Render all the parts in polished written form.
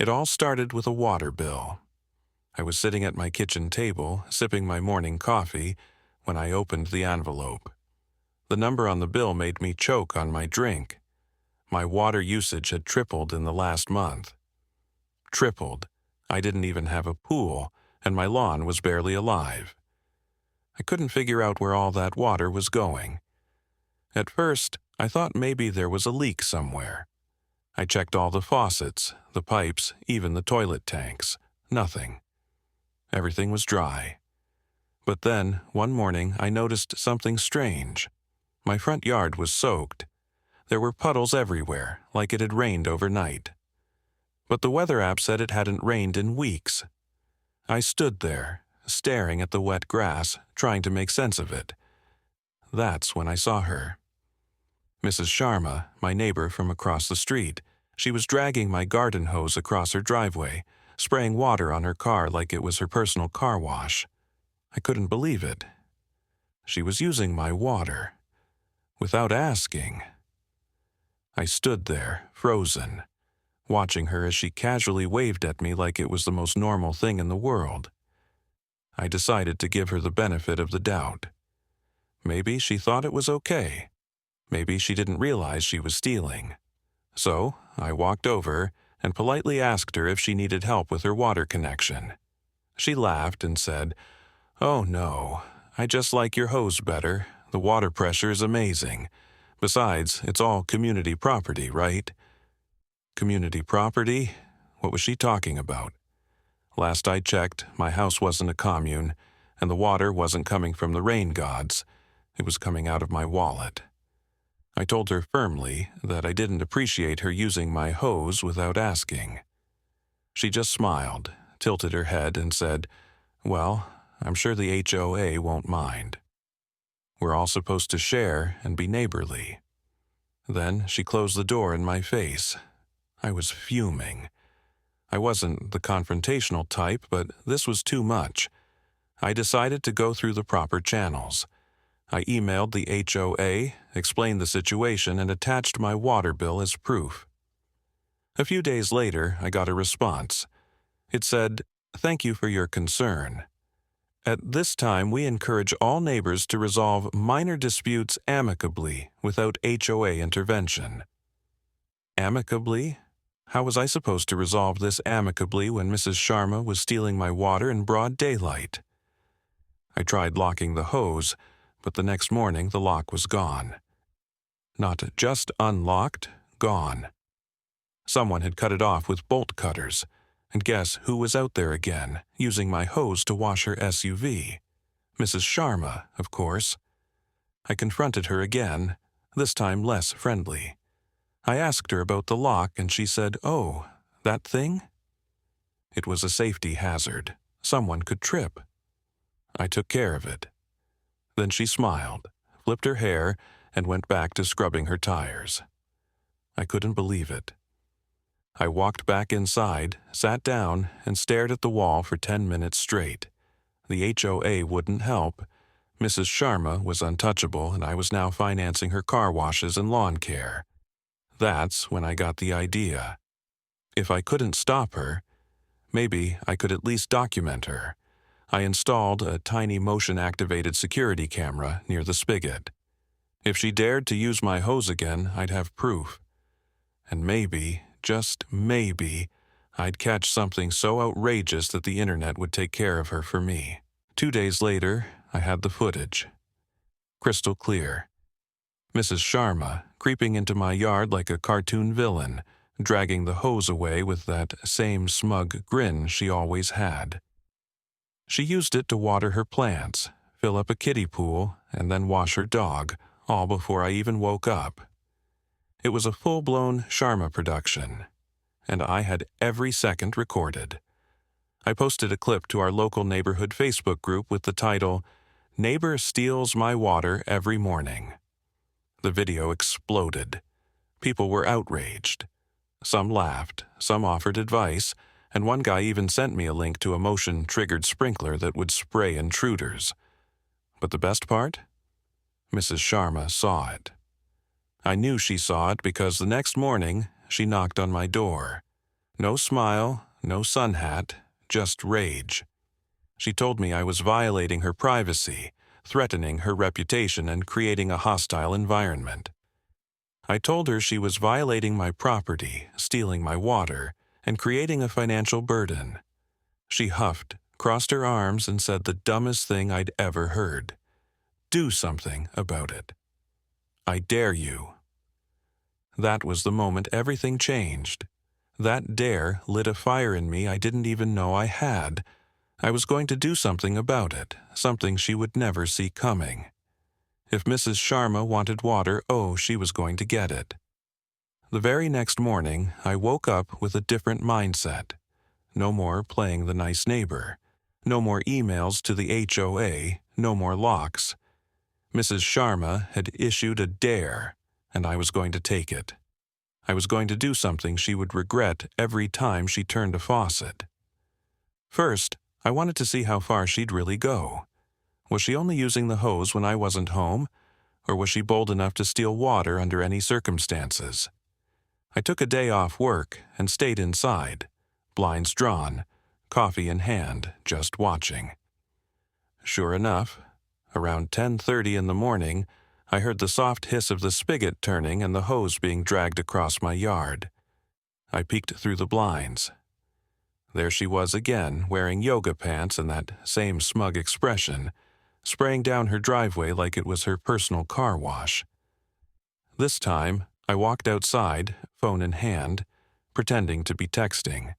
It all started with a water bill. I was sitting at my kitchen table, sipping my morning coffee, when I opened the envelope. The number on the bill made me choke on my drink. My water usage had tripled in the last month. Tripled. I didn't even have a pool, and my lawn was barely alive. I couldn't figure out where all that water was going. At first, I thought maybe there was a leak somewhere. I checked all the faucets, the pipes, even the toilet tanks. Nothing. Everything was dry. But then, one morning, I noticed something strange. My front yard was soaked. There were puddles everywhere, like it had rained overnight. But the weather app said it hadn't rained in weeks. I stood there, staring at the wet grass, trying to make sense of it. That's when I saw her. Mrs. Sharma, my neighbor from across the street. She was dragging my garden hose across her driveway, spraying water on her car like it was her personal car wash. I couldn't believe it. She was using my water. Without asking. I stood there, frozen, watching her as she casually waved at me like it was the most normal thing in the world. I decided to give her the benefit of the doubt. Maybe she thought it was okay. Maybe she didn't realize she was stealing. So, I walked over and politely asked her if she needed help with her water connection. She laughed and said, "Oh no, I just like your hose better. The water pressure is amazing. Besides, it's all community property, right?" Community property? What was she talking about? Last I checked, my house wasn't a commune, and the water wasn't coming from the rain gods. It was coming out of my wallet. I told her firmly that I didn't appreciate her using my hose without asking. She just smiled, tilted her head, and said, "Well, I'm sure the HOA won't mind. We're all supposed to share and be neighborly." Then she closed the door in my face. I was fuming. I wasn't the confrontational type, but this was too much. I decided to go through the proper channels. I emailed the HOA, explained the situation, and attached my water bill as proof. A few days later, I got a response. It said, "Thank you for your concern. At this time, we encourage all neighbors to resolve minor disputes amicably without HOA intervention." Amicably? How was I supposed to resolve this amicably when Mrs. Sharma was stealing my water in broad daylight? I tried locking the hose, but the next morning the lock was gone. Not just unlocked, gone. Someone had cut it off with bolt cutters. And guess who was out there again, using my hose to wash her SUV? Mrs. Sharma, of course. I confronted her again, this time less friendly. I asked her about the lock, and she said, "Oh, that thing?" It was a safety hazard. Someone could trip. I took care of it. Then she smiled, flipped her hair, and went back to scrubbing her tires. I couldn't believe it. I walked back inside, sat down, and stared at the wall for 10 minutes straight. The HOA wouldn't help. Mrs. Sharma was untouchable, and I was now financing her car washes and lawn care. That's when I got the idea. If I couldn't stop her, maybe I could at least document her. I installed a tiny motion-activated security camera near the spigot. If she dared to use my hose again, I'd have proof. And maybe, just maybe, I'd catch something so outrageous that the internet would take care of her for me. 2 days later, I had the footage. Crystal clear. Mrs. Sharma creeping into my yard like a cartoon villain, dragging the hose away with that same smug grin she always had. She used it to water her plants, fill up a kiddie pool, and then wash her dog, all before I even woke up. It was a full-blown Sharma production, and I had every second recorded. I posted a clip to our local neighborhood Facebook group with the title, "Neighbor Steals My Water Every Morning." The video exploded. People were outraged. Some laughed, some offered advice, and one guy even sent me a link to a motion-triggered sprinkler that would spray intruders. But the best part? Mrs. Sharma saw it. I knew she saw it because the next morning she knocked on my door. No smile, no sun hat, just rage. She told me I was violating her privacy, threatening her reputation, and creating a hostile environment. I told her she was violating my property, stealing my water, and creating a financial burden. She huffed, crossed her arms, and said the dumbest thing I'd ever heard. Do something about it. I dare you. That was the moment everything changed. That dare lit a fire in me I didn't even know I had. I was going to do something about it, something she would never see coming. If Mrs. Sharma wanted water, she was going to get it. The very next morning, I woke up with a different mindset. No more playing the nice neighbor. No more emails to the HOA, no more locks. Mrs. Sharma had issued a dare, and I was going to take it. I was going to do something she would regret every time she turned a faucet. First, I wanted to see how far she'd really go. Was she only using the hose when I wasn't home, or was she bold enough to steal water under any circumstances? I took a day off work and stayed inside, blinds drawn, coffee in hand, just watching. Sure enough, around 10:30 in the morning, I heard the soft hiss of the spigot turning and the hose being dragged across my yard. I peeked through the blinds. There she was again, wearing yoga pants and that same smug expression, spraying down her driveway like it was her personal car wash. This time, I walked outside, phone in hand, pretending to be texting.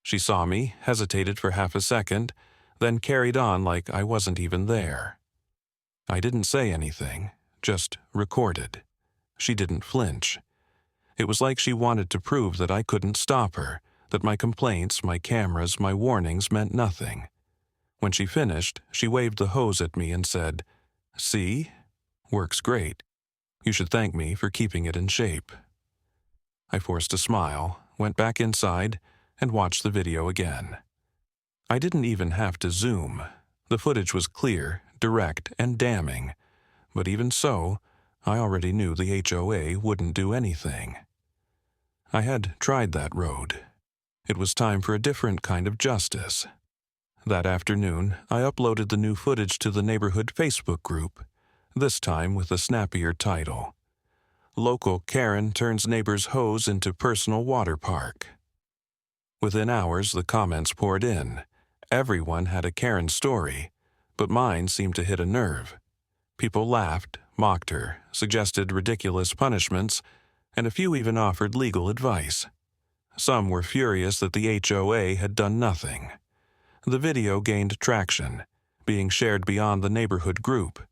She saw me, hesitated for half a second, then carried on like I wasn't even there. I didn't say anything, just recorded. She didn't flinch. It was like she wanted to prove that I couldn't stop her, that my complaints, my cameras, my warnings meant nothing. When she finished, she waved the hose at me and said, "See? Works great. You should thank me for keeping it in shape." I forced a smile, went back inside, and watched the video again. I didn't even have to zoom. The footage was clear, direct, and damning. But even so, I already knew the HOA wouldn't do anything. I had tried that road. It was time for a different kind of justice. That afternoon, I uploaded the new footage to the neighborhood Facebook group, this time with a snappier title. Local Karen turns neighbor's hose into personal water park. Within hours, the comments poured in. Everyone had a Karen story, but mine seemed to hit a nerve. People laughed, mocked her, suggested ridiculous punishments, and a few even offered legal advice. Some were furious that the HOA had done nothing. The video gained traction, being shared beyond the neighborhood group.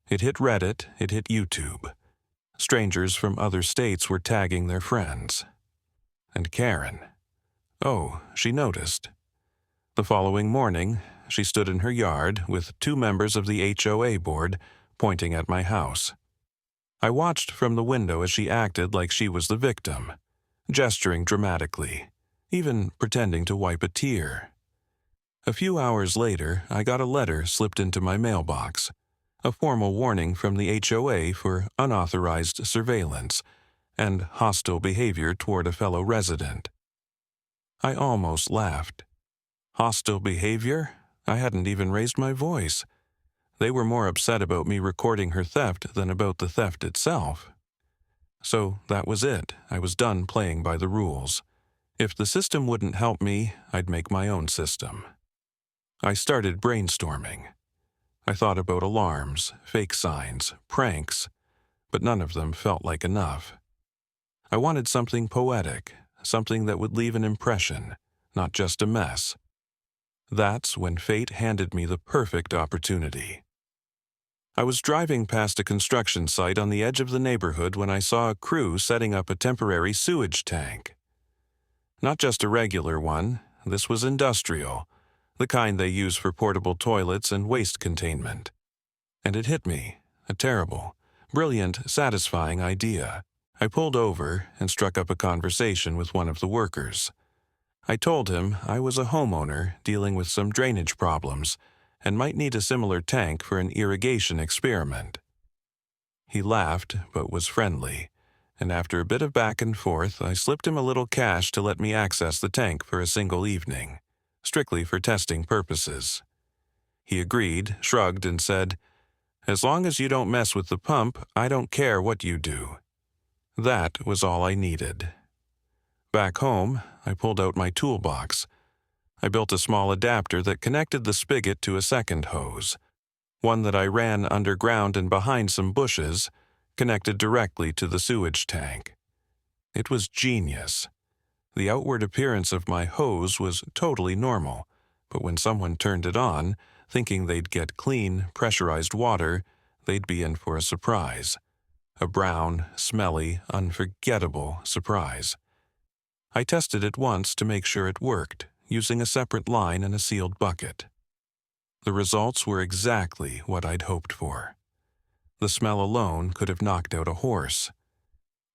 It hit Reddit, it hit YouTube. Strangers from other states were tagging their friends. And Karen. She noticed. The following morning, she stood in her yard with 2 members of the HOA board pointing at my house. I watched from the window as she acted like she was the victim, gesturing dramatically, even pretending to wipe a tear. A few hours later, I got a letter slipped into my mailbox, a formal warning from the HOA for unauthorized surveillance and hostile behavior toward a fellow resident. I almost laughed. Hostile behavior? I hadn't even raised my voice. They were more upset about me recording her theft than about the theft itself. So that was it. I was done playing by the rules. If the system wouldn't help me, I'd make my own system. I started brainstorming. I thought about alarms, fake signs, pranks, but none of them felt like enough. I wanted something poetic, something that would leave an impression, not just a mess. That's when fate handed me the perfect opportunity. I was driving past a construction site on the edge of the neighborhood when I saw a crew setting up a temporary sewage tank. Not just a regular one, this was industrial, the kind they use for portable toilets and waste containment. And it hit me, a terrible, brilliant, satisfying idea. I pulled over and struck up a conversation with one of the workers. I told him I was a homeowner dealing with some drainage problems and might need a similar tank for an irrigation experiment. He laughed but was friendly, and after a bit of back and forth, I slipped him a little cash to let me access the tank for a single evening, strictly for testing purposes. He agreed, shrugged, and said, "As long as you don't mess with the pump, I don't care what you do." That was all I needed. Back home, I pulled out my toolbox. I built a small adapter that connected the spigot to a second hose, one that I ran underground and behind some bushes, connected directly to the sewage tank. It was genius. The outward appearance of my hose was totally normal, but when someone turned it on, thinking they'd get clean, pressurized water, they'd be in for a surprise. A brown, smelly, unforgettable surprise. I tested it once to make sure it worked, using a separate line and a sealed bucket. The results were exactly what I'd hoped for. The smell alone could have knocked out a horse.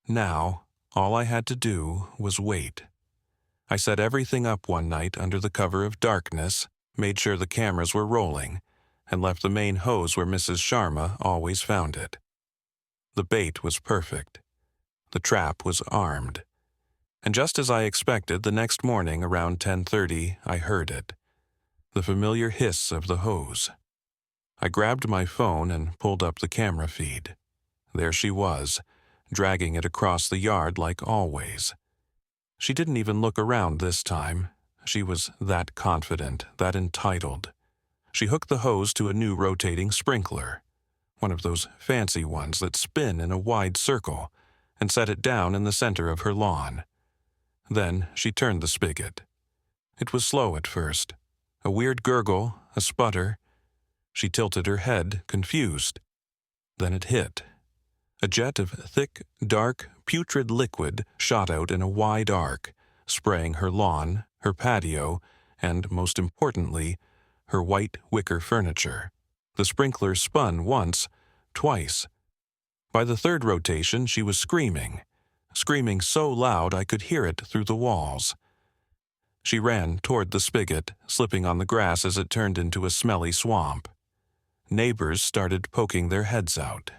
Now, all I had to do was wait. I set everything up one night under the cover of darkness, made sure the cameras were rolling, and left the main hose where Mrs. Sharma always found it. The bait was perfect. The trap was armed. And just as I expected, the next morning around 10:30, I heard it. The familiar hiss of the hose. I grabbed my phone and pulled up the camera feed. There she was, dragging it across the yard like always. She didn't even look around this time. She was that confident, that entitled. She hooked the hose to a new rotating sprinkler, one of those fancy ones that spin in a wide circle, and set it down in the center of her lawn. Then she turned the spigot. It was slow at first. A weird gurgle, a sputter. She tilted her head, confused. Then it hit. A jet of thick, dark, putrid liquid shot out in a wide arc, spraying her lawn, her patio, and, most importantly, her white wicker furniture. The sprinkler spun once, twice. By the third rotation, she was screaming so loud I could hear it through the walls. She ran toward the spigot, slipping on the grass as it turned into a smelly swamp. Neighbors started poking their heads out.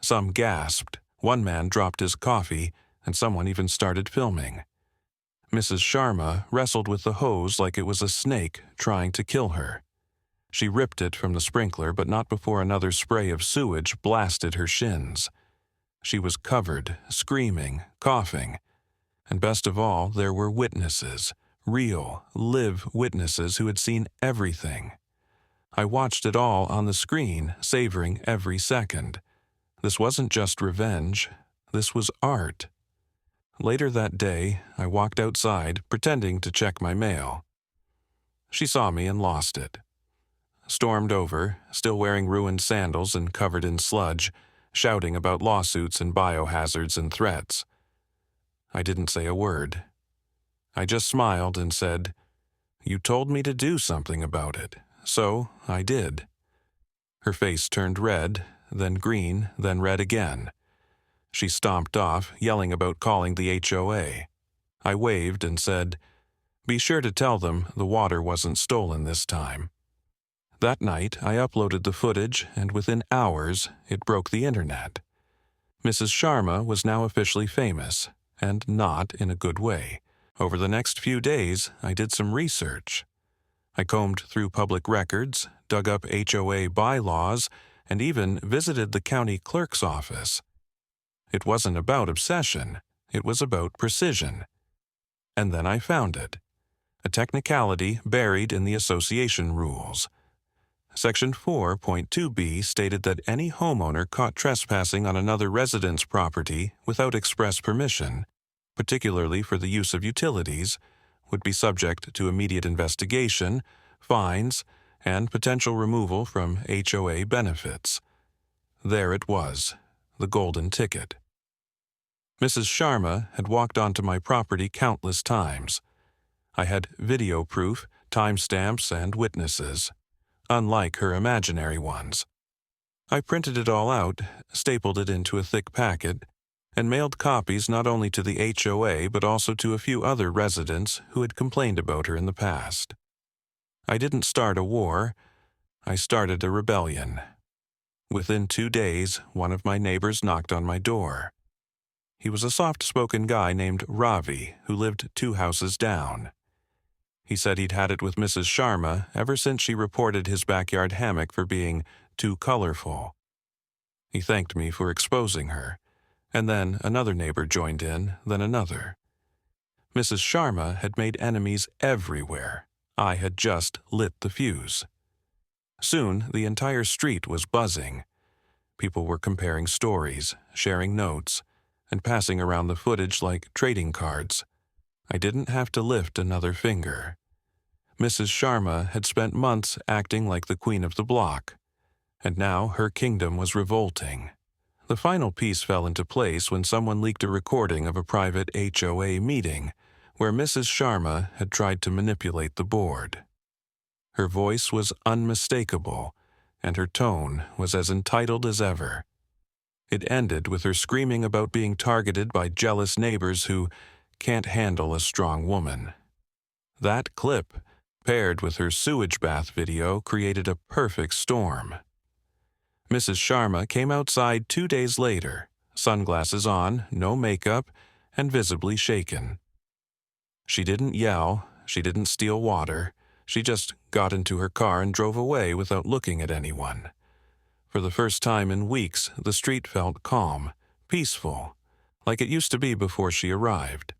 Some gasped, one man dropped his coffee, and someone even started filming. Mrs. Sharma wrestled with the hose like it was a snake trying to kill her. She ripped it from the sprinkler, but not before another spray of sewage blasted her shins. She was covered, screaming, coughing. And best of all, there were witnesses, real, live witnesses who had seen everything. I watched it all on the screen, savoring every second. This wasn't just revenge. This was art. Later that day, I walked outside, pretending to check my mail. She saw me and lost it. Stormed over, still wearing ruined sandals and covered in sludge, shouting about lawsuits and biohazards and threats. I didn't say a word. I just smiled and said, "You told me to do something about it, so I did." Her face turned red, then green, then red again. She stomped off, yelling about calling the HOA. I waved and said, "Be sure to tell them the water wasn't stolen this time." That night, I uploaded the footage, and within hours, it broke the internet. Mrs. Sharma was now officially famous, and not in a good way. Over the next few days, I did some research. I combed through public records, dug up HOA bylaws, and even visited the county clerk's office. It wasn't about obsession, it was about precision. And then I found it. A technicality buried in the association rules. Section 4.2b stated that any homeowner caught trespassing on another resident's property without express permission, particularly for the use of utilities, would be subject to immediate investigation, fines, and potential removal from HOA benefits. There it was, the golden ticket. Mrs. Sharma had walked onto my property countless times. I had video proof, timestamps, and witnesses, unlike her imaginary ones. I printed it all out, stapled it into a thick packet, and mailed copies not only to the HOA but also to a few other residents who had complained about her in the past. I didn't start a war. I started a rebellion. Within 2 days, one of my neighbors knocked on my door. He was a soft-spoken guy named Ravi who lived 2 houses down. He said he'd had it with Mrs. Sharma ever since she reported his backyard hammock for being too colorful. He thanked me for exposing her, and then another neighbor joined in, then another. Mrs. Sharma had made enemies everywhere. I had just lit the fuse. Soon, the entire street was buzzing. People were comparing stories, sharing notes, and passing around the footage like trading cards. I didn't have to lift another finger. Mrs. Sharma had spent months acting like the queen of the block, and now her kingdom was revolting. The final piece fell into place when someone leaked a recording of a private HOA meeting where Mrs. Sharma had tried to manipulate the board. Her voice was unmistakable, and her tone was as entitled as ever. It ended with her screaming about being targeted by jealous neighbors who can't handle a strong woman. That clip, paired with her sewage bath video, created a perfect storm. Mrs. Sharma came outside 2 days later, sunglasses on, no makeup, and visibly shaken. She didn't yell, she didn't steal water, she just got into her car and drove away without looking at anyone. For the first time in weeks, the street felt calm, peaceful, like it used to be before she arrived.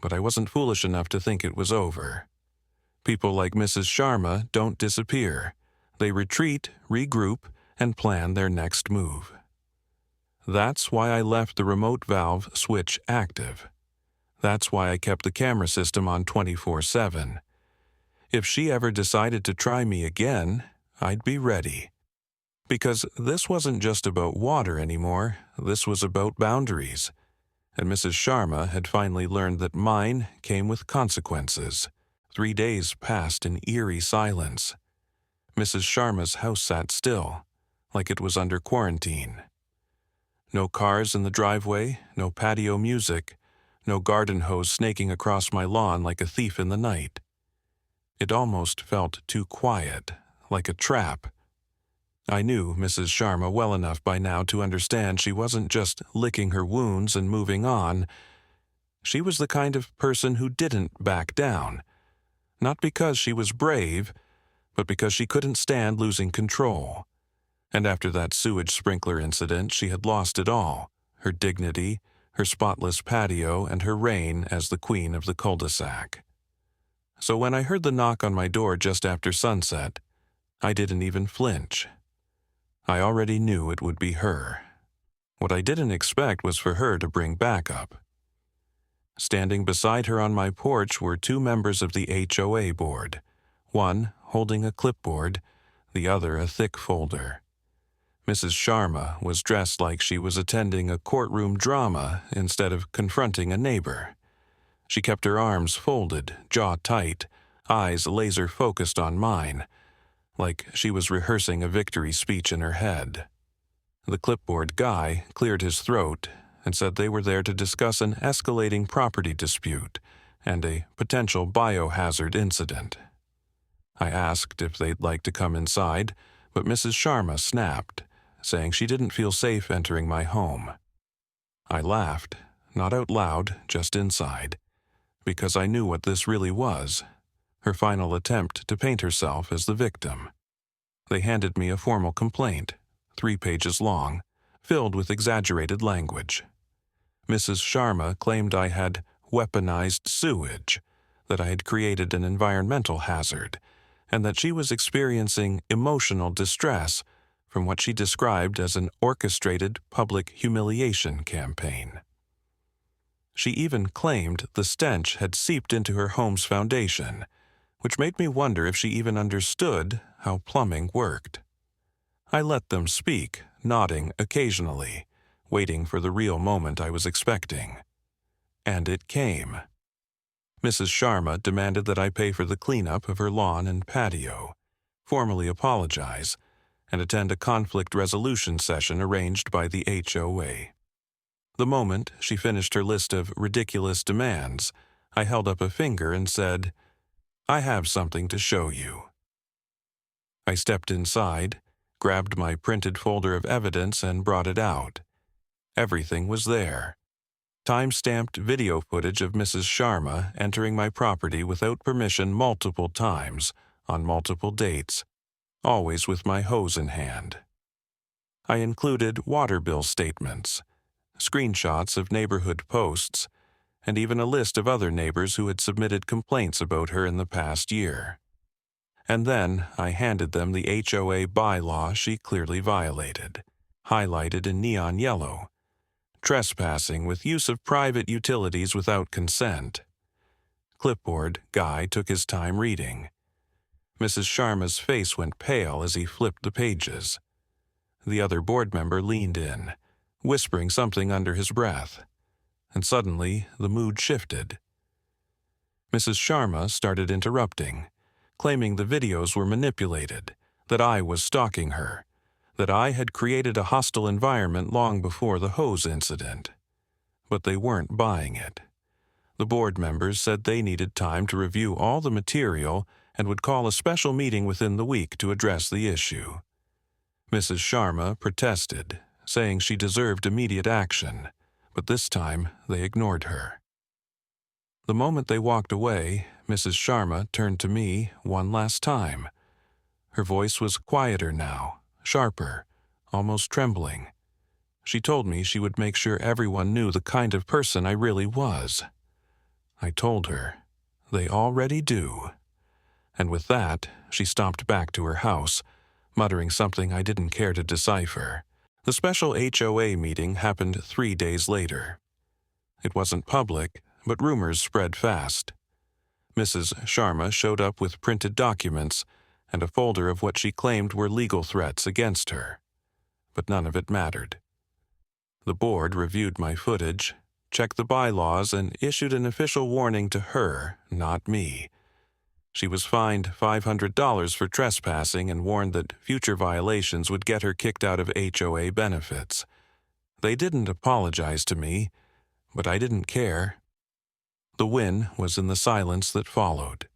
But I wasn't foolish enough to think it was over. People like Mrs. Sharma don't disappear. They retreat, regroup, and plan their next move. That's why I left the remote valve switch active. That's why I kept the camera system on 24/7. If she ever decided to try me again, I'd be ready. Because this wasn't just about water anymore, this was about boundaries. And Mrs. Sharma had finally learned that mine came with consequences. 3 days passed in eerie silence. Mrs. Sharma's house sat still, like it was under quarantine. No cars in the driveway, no patio music, no garden hose snaking across my lawn like a thief in the night. It almost felt too quiet, like a trap. I knew Mrs. Sharma well enough by now to understand she wasn't just licking her wounds and moving on. She was the kind of person who didn't back down. Not because she was brave, but because she couldn't stand losing control. And after that sewage sprinkler incident, she had lost it all: her dignity, her spotless patio, and her reign as the queen of the cul-de-sac. So when I heard the knock on my door just after sunset, I didn't even flinch. I already knew it would be her. What I didn't expect was for her to bring backup. Standing beside her on my porch were 2 members of the HOA board, one holding a clipboard, the other a thick folder. Mrs. Sharma was dressed like she was attending a courtroom drama instead of confronting a neighbor. She kept her arms folded, jaw tight, eyes laser-focused on mine, like she was rehearsing a victory speech in her head. The clipboard guy cleared his throat and said they were there to discuss an escalating property dispute and a potential biohazard incident. I asked if they'd like to come inside, but Mrs. Sharma snapped, saying she didn't feel safe entering my home. I laughed, not out loud, just inside, because I knew what this really was: her final attempt to paint herself as the victim. They handed me a formal complaint, 3 pages long, filled with exaggerated language. Mrs. Sharma claimed I had weaponized sewage, that I had created an environmental hazard, and that she was experiencing emotional distress from what she described as an orchestrated public humiliation campaign. She even claimed the stench had seeped into her home's foundation, which made me wonder if she even understood how plumbing worked. I let them speak, nodding occasionally, waiting for the real moment I was expecting. And it came. Mrs. Sharma demanded that I pay for the cleanup of her lawn and patio, formally apologize, and attend a conflict resolution session arranged by the HOA. The moment she finished her list of ridiculous demands, I held up a finger and said, "I have something to show you." I stepped inside, grabbed my printed folder of evidence, and brought it out. Everything was there: time-stamped video footage of Mrs. Sharma entering my property without permission multiple times, on multiple dates, always with my hose in hand. I included water bill statements, screenshots of neighborhood posts, and even a list of other neighbors who had submitted complaints about her in the past year. And then I handed them the HOA bylaw she clearly violated, highlighted in neon yellow: trespassing with use of private utilities without consent. Clipboard guy took his time reading. Mrs. Sharma's face went pale as he flipped the pages. The other board member leaned in, whispering something under his breath, and suddenly the mood shifted. Mrs. Sharma started interrupting, claiming the videos were manipulated, that I was stalking her, that I had created a hostile environment long before the hose incident. But they weren't buying it. The board members said they needed time to review all the material and would call a special meeting within the week to address the issue. Mrs. Sharma protested, saying she deserved immediate action, but this time they ignored her. The moment they walked away, Mrs. Sharma turned to me one last time. Her voice was quieter now, sharper, almost trembling. She told me she would make sure everyone knew the kind of person I really was. I told her, they already do. And with that, she stomped back to her house, muttering something I didn't care to decipher. The special HOA meeting happened 3 days later. It wasn't public, but rumors spread fast. Mrs. Sharma showed up with printed documents and a folder of what she claimed were legal threats against her. But none of it mattered. The board reviewed my footage, checked the bylaws, and issued an official warning to her, not me. She was fined $500 for trespassing and warned that future violations would get her kicked out of HOA benefits. They didn't apologize to me, but I didn't care. The win was in the silence that followed.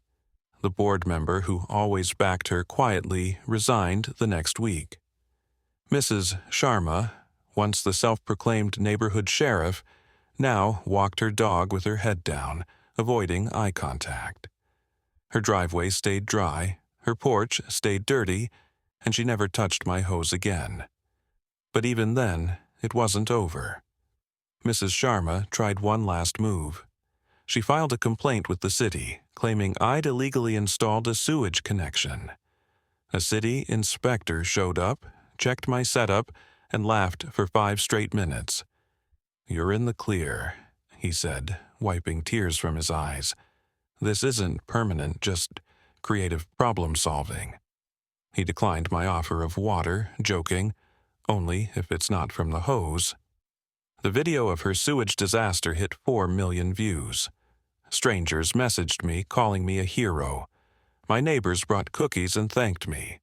The board member who always backed her quietly resigned the next week. Mrs. Sharma, once the self-proclaimed neighborhood sheriff, now walked her dog with her head down, avoiding eye contact. Her driveway stayed dry, her porch stayed dirty, and she never touched my hose again. But even then, it wasn't over. Mrs. Sharma tried one last move. She filed a complaint with the city, claiming I'd illegally installed a sewage connection. A city inspector showed up, checked my setup, and laughed for 5 straight minutes. "You're in the clear," he said, wiping tears from his eyes. "This isn't permanent, just creative problem-solving." He declined my offer of water, joking, "Only if it's not from the hose." The video of her sewage disaster hit 4 million views. Strangers messaged me, calling me a hero. My neighbors brought cookies and thanked me.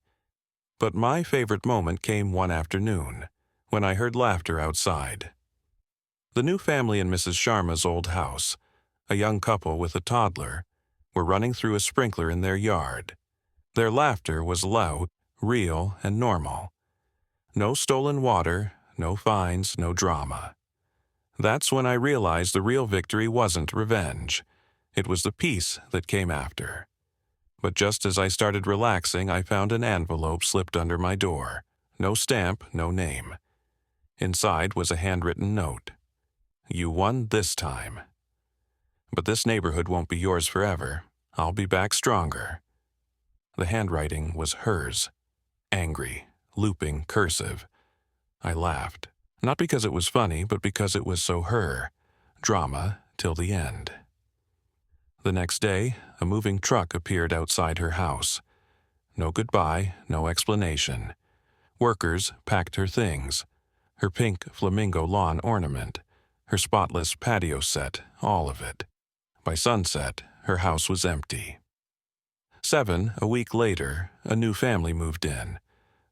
But my favorite moment came one afternoon, when I heard laughter outside. The new family in Mrs. Sharma's old house, a young couple with a toddler, were running through a sprinkler in their yard. Their laughter was loud, real, and normal. No stolen water, no fines, no drama. That's when I realized the real victory wasn't revenge. It was the peace that came after. But just as I started relaxing, I found an envelope slipped under my door. No stamp, no name. Inside was a handwritten note. "You won this time. But this neighborhood won't be yours forever. I'll be back stronger." The handwriting was hers. Angry, looping, cursive. I laughed. Not because it was funny, but because it was so her. Drama till the end. The next day, a moving truck appeared outside her house. No goodbye, no explanation. Workers packed her things. Her pink flamingo lawn ornament, her spotless patio set, all of it. By sunset, her house was empty. 7, a week later, a new family moved in.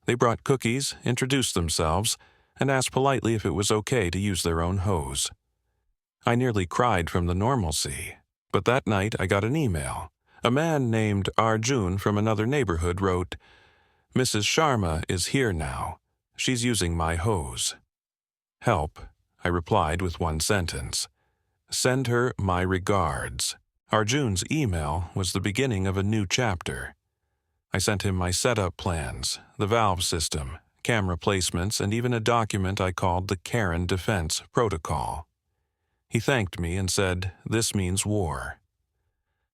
They brought cookies, introduced themselves, and asked politely if it was okay to use their own hose. I nearly cried from the normalcy, but that night I got an email. A man named Arjun from another neighborhood wrote, "Mrs. Sharma is here now. She's using my hose." "Help," I replied with one sentence. Send her my regards. Arjun's email was the beginning of a new chapter. I sent him my setup plans, the valve system, camera placements, and even a document I called the Karen Defense Protocol. He thanked me and said, "This means war."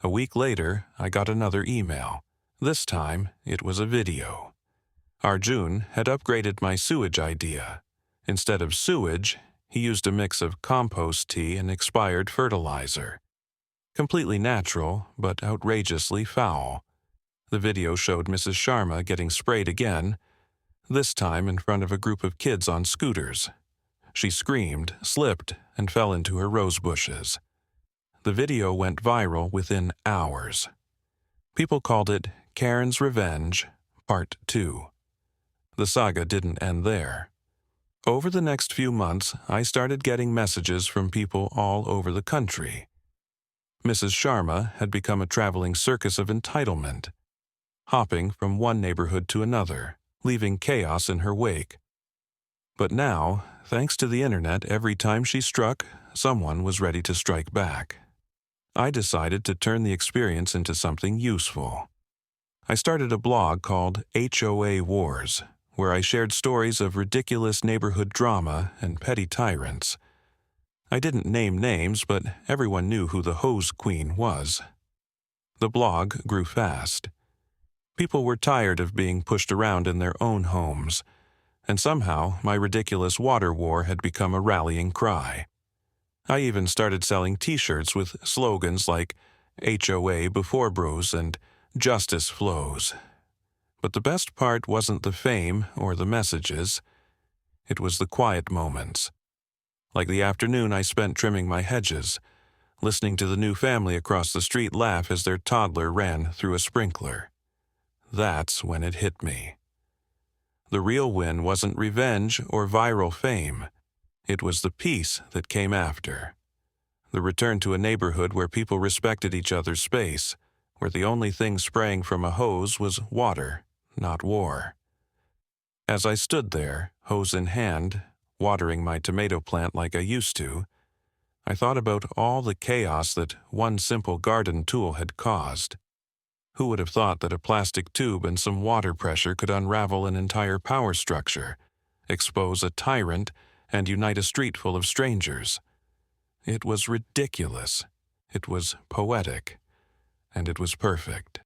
A week later, I got another email. This time, it was a video. Arjun had upgraded my sewage idea. Instead of sewage, he used a mix of compost tea and expired fertilizer. Completely natural, but outrageously foul. The video showed Mrs. Sharma getting sprayed again, this time in front of a group of kids on scooters. She screamed, slipped, and fell into her rose bushes. The video went viral within hours. People called it Karen's Revenge, Part 2. The saga didn't end there. Over the next few months, I started getting messages from people all over the country. Mrs. Sharma had become a traveling circus of entitlement, hopping from one neighborhood to another, leaving chaos in her wake. But now, thanks to the internet, every time she struck, someone was ready to strike back. I decided to turn the experience into something useful. I started a blog called HOA Wars, where I shared stories of ridiculous neighborhood drama and petty tyrants. I didn't name names, but everyone knew who the hose queen was. The blog grew fast. People were tired of being pushed around in their own homes, and somehow my ridiculous water war had become a rallying cry. I even started selling t-shirts with slogans like HOA Before Bros and Justice Flows. But the best part wasn't the fame or the messages. It was the quiet moments. Like the afternoon I spent trimming my hedges, listening to the new family across the street laugh as their toddler ran through a sprinkler. That's when it hit me. The real win wasn't revenge or viral fame. It was the peace that came after. The return to a neighborhood where people respected each other's space, where the only thing spraying from a hose was water, not war. As I stood there, hose in hand, watering my tomato plant like I used to, I thought about all the chaos that one simple garden tool had caused. Who would have thought that a plastic tube and some water pressure could unravel an entire power structure, expose a tyrant, and unite a street full of strangers? It was ridiculous. It was poetic. And it was perfect.